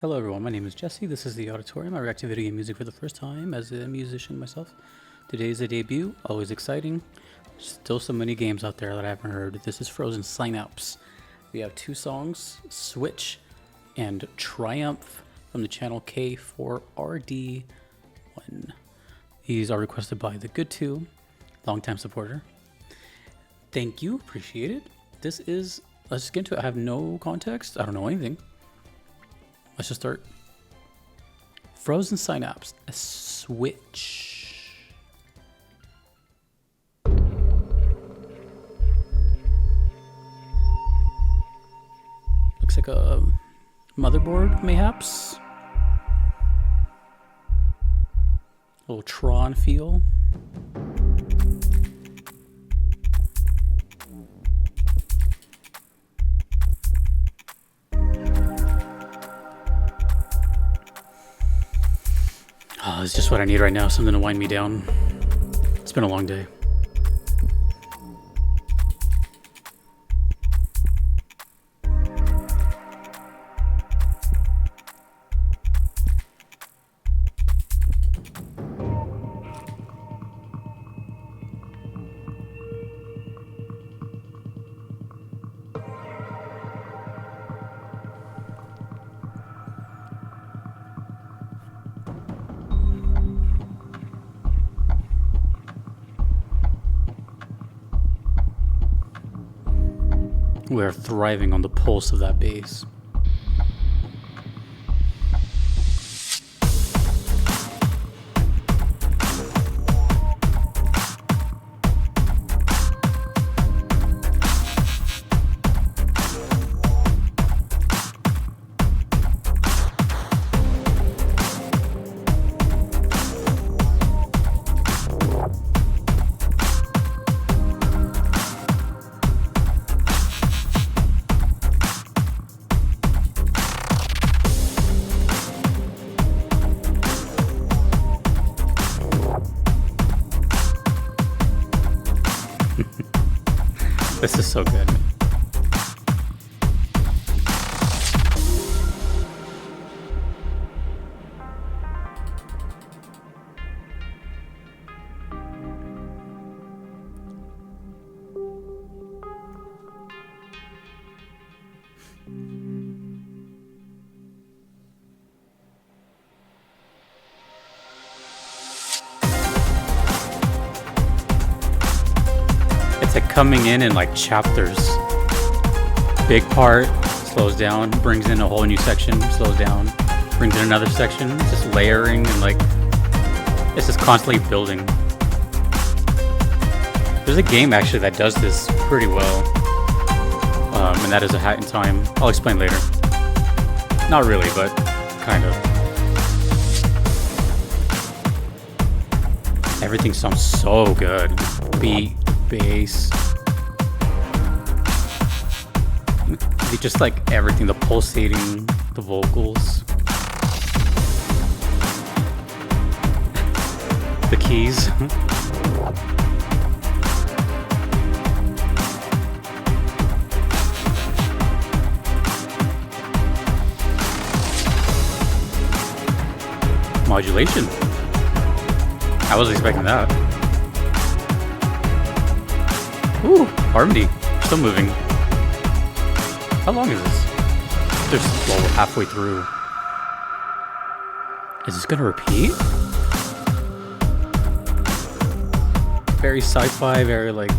Hello everyone, my name is Jesse. This is the Auditorium. I react to video game music for the first time as a musician myself. Today is a debut, always exciting. Still so many games out there that I haven't heard. This is Frozen Synapse. We have two songs, Switch and Triumph from the channel K4RD1. These are requested by the Good Two, longtime supporter. Thank you, appreciate it. Let's just get into it. I have no context, I don't know anything. Let's just start. Frozen Synapse, a Switch. Looks like a motherboard, mayhaps. A little Tron feel. Oh, it's just what I need right now, something to wind me down. It's been a long day. We're thriving on the pulse of that bass. This is so good. It's like coming in like chapters. Big part, slows down, brings in a whole new section, slows down, brings in another section. It's just layering and like, it's just constantly building. There's a game actually that does this pretty well, and that is A Hat in Time. I'll explain later. Not really, but kind of. Everything sounds so good. Beat, bass, just like everything, the pulsating, the vocals, the keys. Modulation. I wasn't expecting that. Ooh, harmony. Still moving. How long is this? There's well, we're halfway through. Is this gonna repeat? Very sci-fi, very like...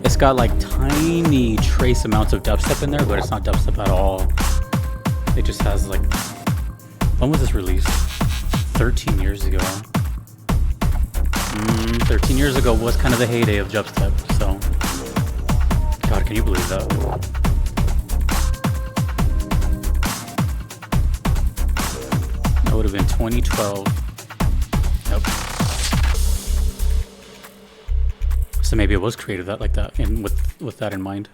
It's got like tiny trace amounts of dubstep in there, but it's not dubstep at all. It just has like... When was this released? 13 years ago. 13 years ago was kind of the heyday of dubstep, so... God, can you believe that? That would have been 2012. Yep. So maybe it was created like that, and with that in mind.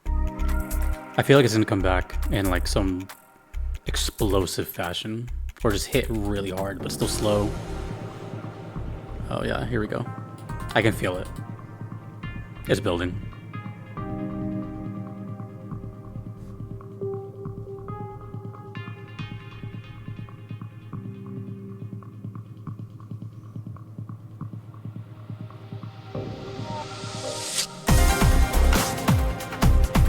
I feel like it's gonna come back in like some explosive fashion, or just hit really hard, but still slow. Oh yeah, here we go. I can feel it. It's building.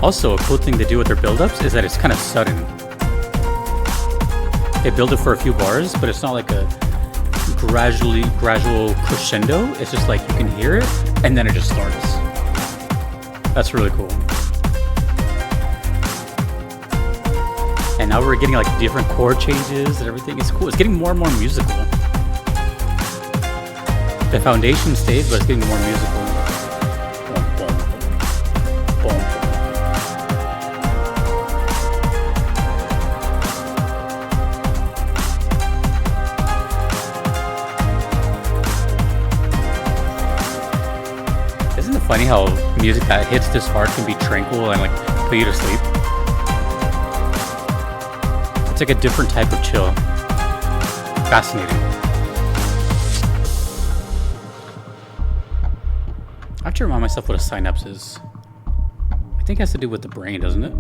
Also, a cool thing to do with their build-ups is that it's kind of sudden. They build it for a few bars, but it's not like a gradual crescendo. It's just like you can hear it, and then it just starts. That's really cool. And now we're getting like different chord changes and everything. It's cool. It's getting more and more musical. The foundation stays, but it's getting more musical. Funny how music that hits this hard can be tranquil and like put you to sleep. It's like a different type of chill. Fascinating. I have to remind myself what a synapse is. I think it has to do with the brain, doesn't it?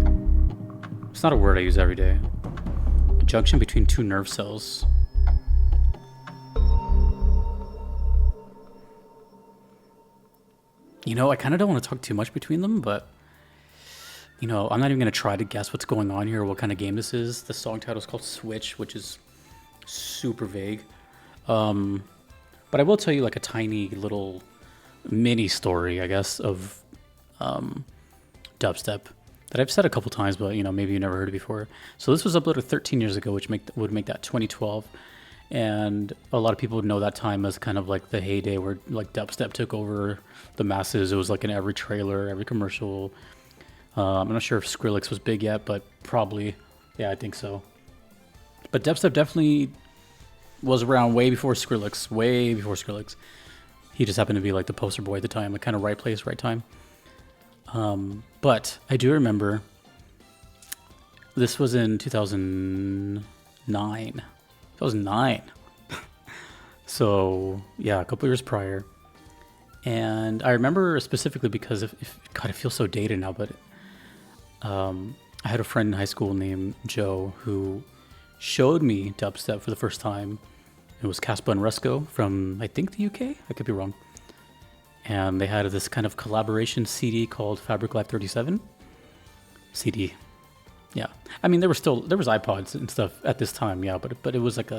It's not a word I use every day. A junction between two nerve cells. You know, I kind of don't want to talk too much between them, but, you know, I'm not even going to try to guess what's going on here or what kind of game this is. The song title is called Switch, which is super vague. But I will tell you like a tiny little mini story, I guess, of dubstep that I've said a couple times, but, you know, maybe you never heard it before. So this was uploaded 13 years ago, which would make that 2012. And a lot of people would know that time as kind of like the heyday where like dubstep took over the masses. It was like in every trailer, every commercial. I'm not sure if Skrillex was big yet, but probably. Yeah, I think so. But dubstep definitely was around way before Skrillex. Way before Skrillex. He just happened to be like the poster boy at the time. Like kind of right place, right time. But I do remember this was in 2009. 2009. So yeah, a couple years prior. And I remember specifically because God, I feel so dated now, but I had a friend in high school named Joe who showed me dubstep for the first time. It was Caspa and Resco from, I think, the UK. I could be wrong. And they had this kind of collaboration CD called Fabric Live 37 CD. Yeah, I mean there was iPods and stuff at this time, yeah, but it was like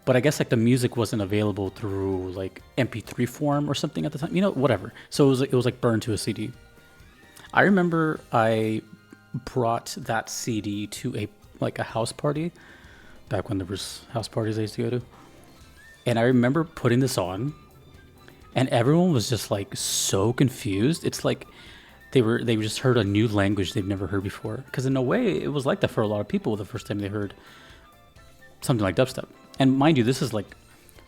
but I guess like the music wasn't available through like MP3 form or something at the time, you know, whatever. So it was like burned to a CD. I remember I brought that CD to a house party back when there was house parties I used to go to, and I remember putting this on, and everyone was just like so confused. It's like they just heard a new language they've never heard before. Because in a way, it was like that for a lot of people the first time they heard something like dubstep. And mind you, this is like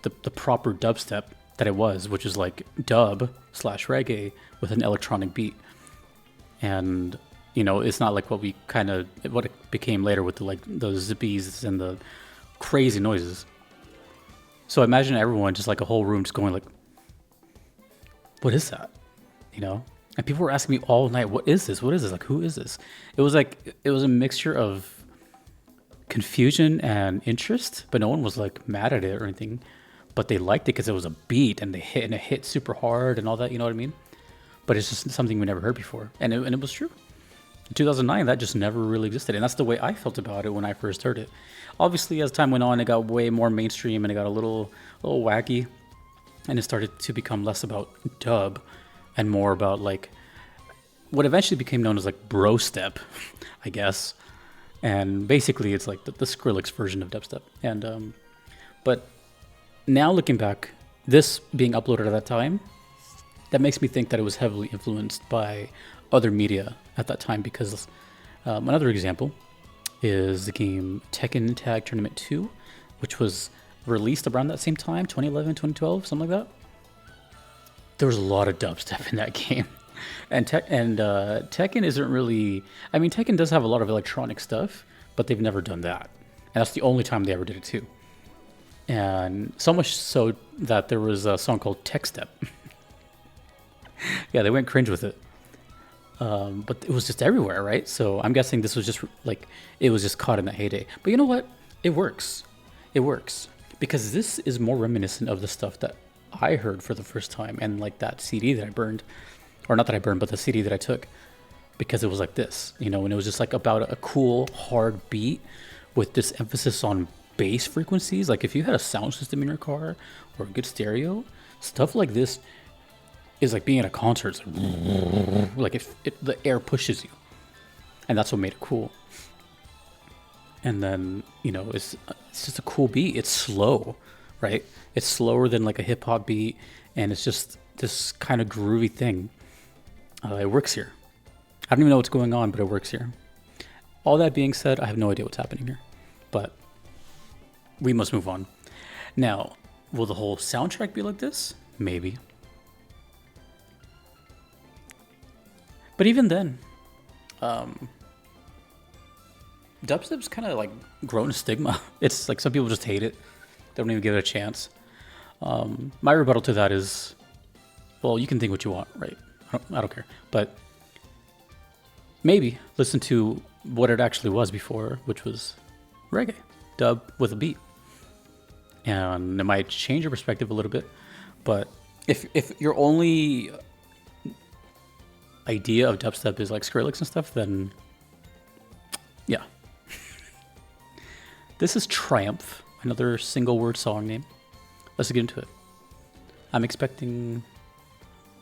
the proper dubstep that it was, which is like dub/reggae with an electronic beat. And, you know, it's not like what it became later with those zippies and the crazy noises. So imagine everyone, just like a whole room, just going like, what is that? You know? And people were asking me all night, what is this? What is this? Like, who is this? It was a mixture of confusion and interest, but no one was like mad at it or anything. But they liked it because it was a beat and it hit super hard and all that, you know what I mean? But it's just something we never heard before. And it was true. In 2009, that just never really existed. And that's the way I felt about it when I first heard it. Obviously, as time went on, it got way more mainstream and it got a little wacky. And it started to become less about dub and more about like what eventually became known as like bro step, I guess. And basically it's like the Skrillex version of dubstep. And but now looking back, this being uploaded at that time, that makes me think that it was heavily influenced by other media at that time, because another example is the game Tekken Tag Tournament 2, which was released around that same time, 2011, 2012, something like that. There was a lot of dubstep in that game. And Tekken isn't really... I mean, Tekken does have a lot of electronic stuff, but they've never done that. And that's the only time they ever did it too. And so much so that there was a song called Tech Step. Yeah, they went cringe with it. But it was just everywhere, right? So I'm guessing this was just like, it was just caught in that heyday. But you know what? It works. It works. Because this is more reminiscent of the stuff that I heard for the first time, and like that CD that I burned. Or not that I burned, but the CD that I took. Because it was like this, you know, and it was just like about a cool, hard beat with this emphasis on bass frequencies. Like if you had a sound system in your car or a good stereo, stuff like this is like being at a concert. It's like if the air pushes you, and that's what made it cool. And then, you know, it's just a cool beat. It's slow, right? It's slower than like a hip hop beat, and it's just this kind of groovy thing. It works here. I don't even know what's going on, but it works here. All that being said, I have no idea what's happening here, but we must move on. Now, will the whole soundtrack be like this? Maybe. But even then, dubstep's kind of like grown a stigma. It's like some people just hate it. They don't even give it a chance. My rebuttal to that is, well, you can think what you want, right? I don't care. But maybe listen to what it actually was before, which was reggae, dub with a beat. And it might change your perspective a little bit. But if your only idea of dubstep is like Skrillex and stuff, then yeah. This is Triumph, another single word song name. Let's get into it. I'm expecting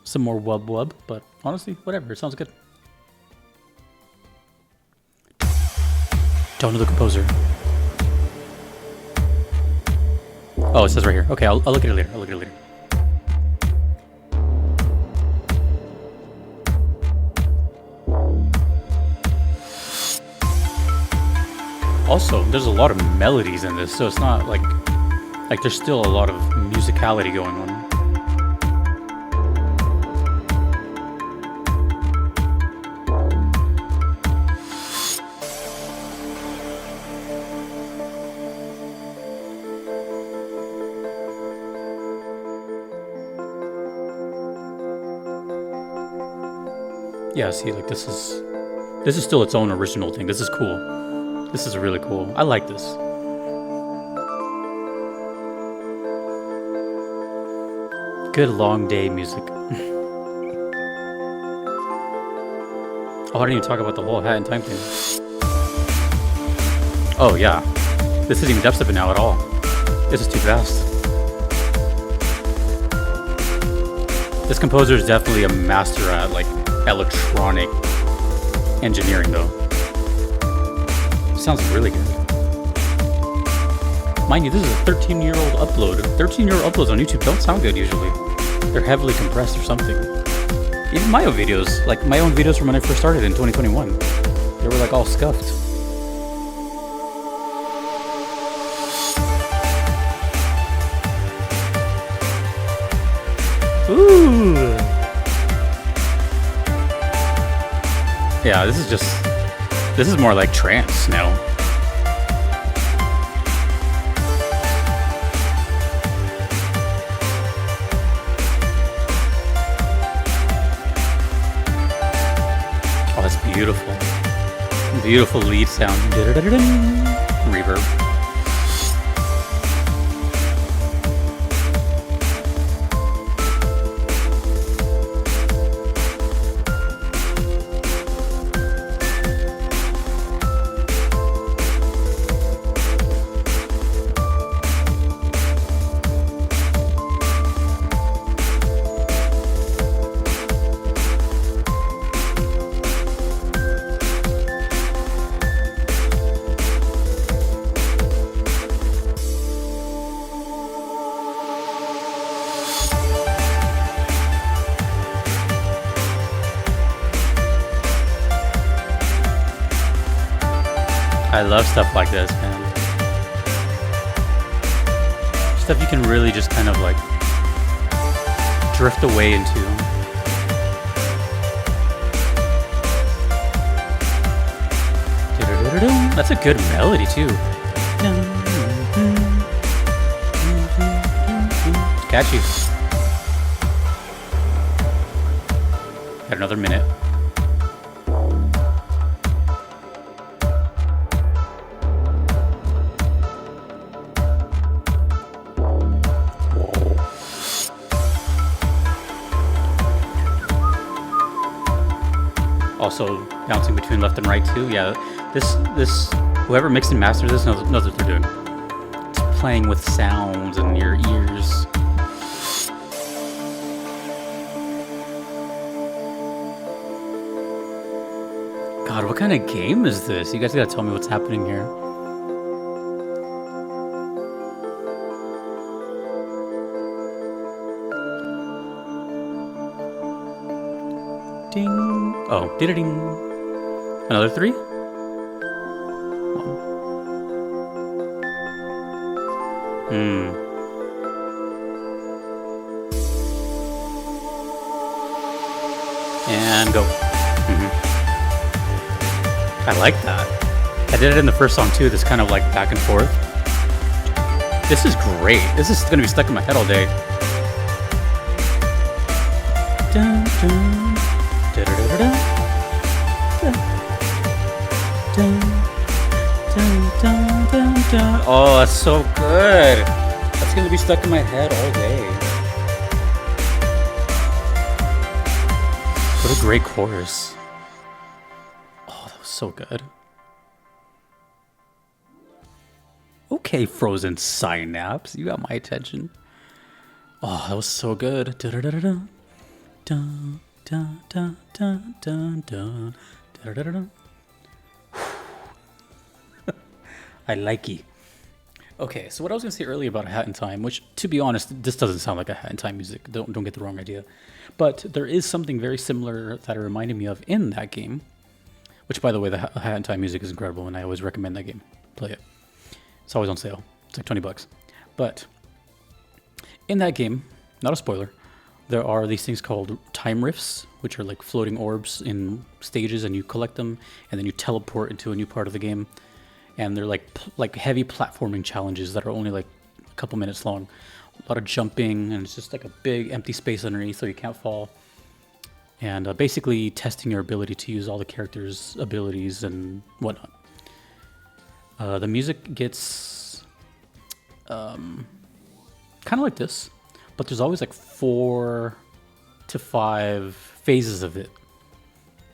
some more wub wub, but honestly, whatever, it sounds good. Don't know the composer. Oh, it says right here. Okay, I'll look at it later. Also, there's a lot of melodies in this, so it's not like there's still a lot of musicality going on. Yeah, see, like this is still its own original thing. This is cool. This is really cool. I like this. Good long day music. Oh, I didn't even talk about the whole hat and time thing. Oh yeah, this isn't even dubstep now at all. This is too fast. This composer is definitely a master at like electronic engineering though. Sounds really good. Mind you, this is a 13-year-old upload. 13-year-old uploads on YouTube don't sound good usually. They're heavily compressed or something. Even my own videos, like my own videos from when I first started in 2021, they were like all scuffed. Ooh. Yeah, this is more like trance now. Oh, that's beautiful. Beautiful lead sound. Reverb. I love stuff like this, man. Stuff you can really just kind of like drift away into. That's a good melody too. catchy. Got another minute. Also bouncing between left and right too. Yeah, this whoever mixed and mastered this knows what they're doing. It's playing with sounds in your ears. God, what kind of game is this? You guys gotta tell me what's happening here. Ding. Oh, ding. Another 3? And go. I like that. I did it in the first song too, this kind of like back and forth. This is great. This is gonna be stuck in my head all day. Dun, dun. Da, da, da, da, da. Dun, dun, dun, dun. Oh, that's so good. That's gonna be stuck in my head all day. What a great chorus. Oh, that was so good. Okay, Frozen Synapse, you got my attention. Oh, that was so good. Da, da, da, da, da. Dun, dun, dun, dun, dun, dun. Da, da, da, da. I like it. Okay, so what I was gonna say earlier about A Hat in Time, which, to be honest, this doesn't sound like A Hat in Time music. Don't get the wrong idea, but there is something very similar that it reminded me of in that game. Which, by the way, the A Hat in Time music is incredible, and I always recommend that game. Play it. It's always on sale. It's like $20. But in that game, not a spoiler, there are these things called time rifts, which are like floating orbs in stages, and you collect them, and then you teleport into a new part of the game. And they're like heavy platforming challenges that are only like a couple minutes long. A lot of jumping, and it's just like a big empty space underneath so you can't fall. And basically testing your ability to use all the characters' abilities and whatnot. The music gets kind of like this, but there's always like 4 to 5 phases of it.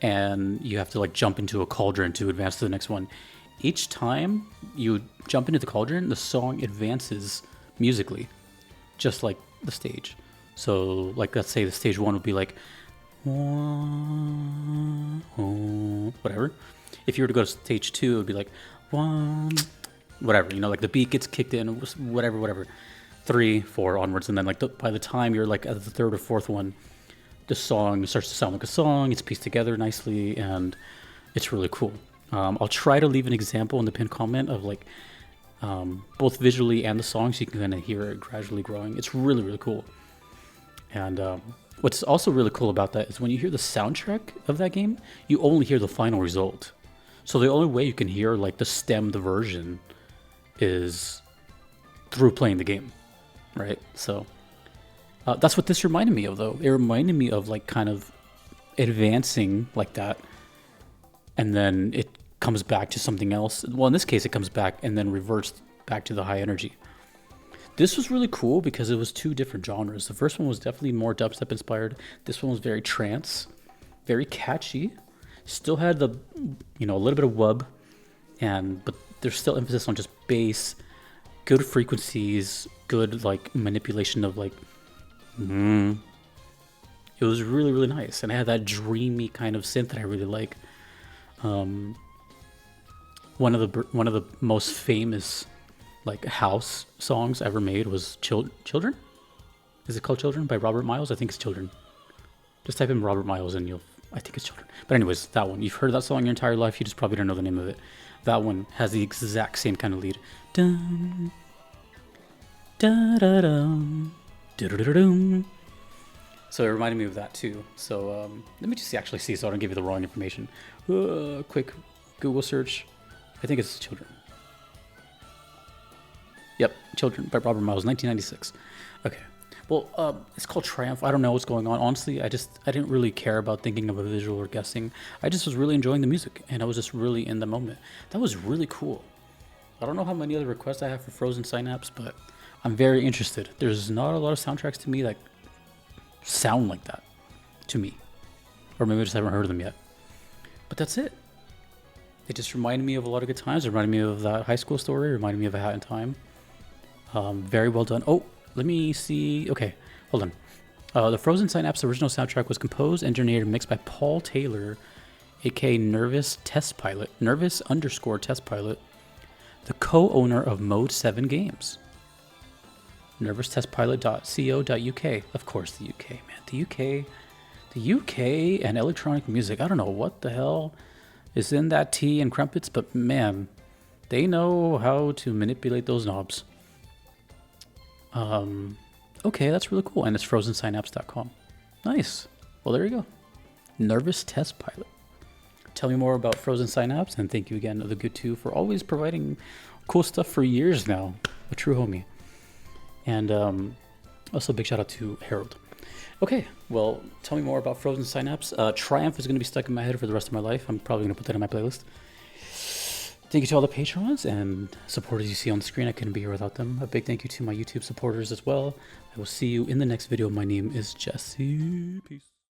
And you have to like jump into a cauldron to advance to the next one. Each time you jump into the cauldron, the song advances musically, just like the stage. So, like, let's say the stage 1 would be like, whatever. If you were to go to stage 2, it would be like, whatever. You know, like the beat gets kicked in, whatever. 3, 4 onwards, and then like by the time you're like at the 3rd or 4th one, the song starts to sound like a song. It's pieced together nicely, and it's really cool. I'll try to leave an example in the pinned comment of like both visually and the song, so you can kind of hear it gradually growing. It's really, really cool. And what's also really cool about that is when you hear the soundtrack of that game, you only hear the final result. So the only way you can hear like the stemmed version is through playing the game, right? So that's what this reminded me of, though. It reminded me of like kind of advancing like that, and then it comes back to something else. Well, in this case, it comes back and then reverts back to the high energy. This was really cool because it was 2 different genres. The first one was definitely more dubstep inspired. This one was very trance, very catchy. Still had the, a little bit of wub, but there's still emphasis on just bass, good frequencies, good like manipulation of like, It was really, really nice, and it had that dreamy kind of synth that I really like. One of the most famous like house songs ever made was Children? Is it called Children by Robert Miles? I think it's Children. Just type in Robert Miles and I think it's Children. But anyways, that one. You've heard that song your entire life, you just probably don't know the name of it. That one has the exact same kind of lead. Dun, da, da, dum, da, da, da, dum. So it reminded me of that too. So let me just actually see so I don't give you the wrong information. Quick Google search. I think it's Children. Yep, Children by Robert Miles, 1996. Okay, Well, it's called Triumph. I don't know what's going on. Honestly, I didn't really care about thinking of a visual or guessing. I just was really enjoying the music, and I was just really in the moment. That was really cool. I don't know how many other requests I have for Frozen Synapse, but I'm very interested. There's not a lot of soundtracks to me that sound like that to me, or maybe I just haven't heard of them yet. But that's it. It just reminded me of a lot of good times. It reminded me of that high school story. It reminded me of A Hat in Time. Very well done. Oh, let me see. Okay, hold on. The Frozen Synapse original soundtrack was composed, engineered, and mixed by Paul Taylor, aka Nervous Test Pilot, Nervous_Test Pilot, the co-owner of Mode 7 Games. NervousTestPilot.co.uk. Of course, the UK, man. The UK and electronic music. I don't know what the hell is in that tea and crumpets, but man, they know how to manipulate those knobs. Okay, that's really cool. And it's frozensynapse.com. Nice. Well, there you go. Nervous Test Pilot. Tell me more about Frozen Synapse, and thank you again to the Good Two for always providing cool stuff for years now. A true homie. And also a big shout out to Harold. Okay, well, tell me more about Frozen Synapse. Triumph is going to be stuck in my head for the rest of my life. I'm probably going to put that in my playlist. Thank you to all the patrons and supporters you see on the screen. I couldn't be here without them. A big thank you to my YouTube supporters as well. I will see you in the next video. My name is Jesse. Peace.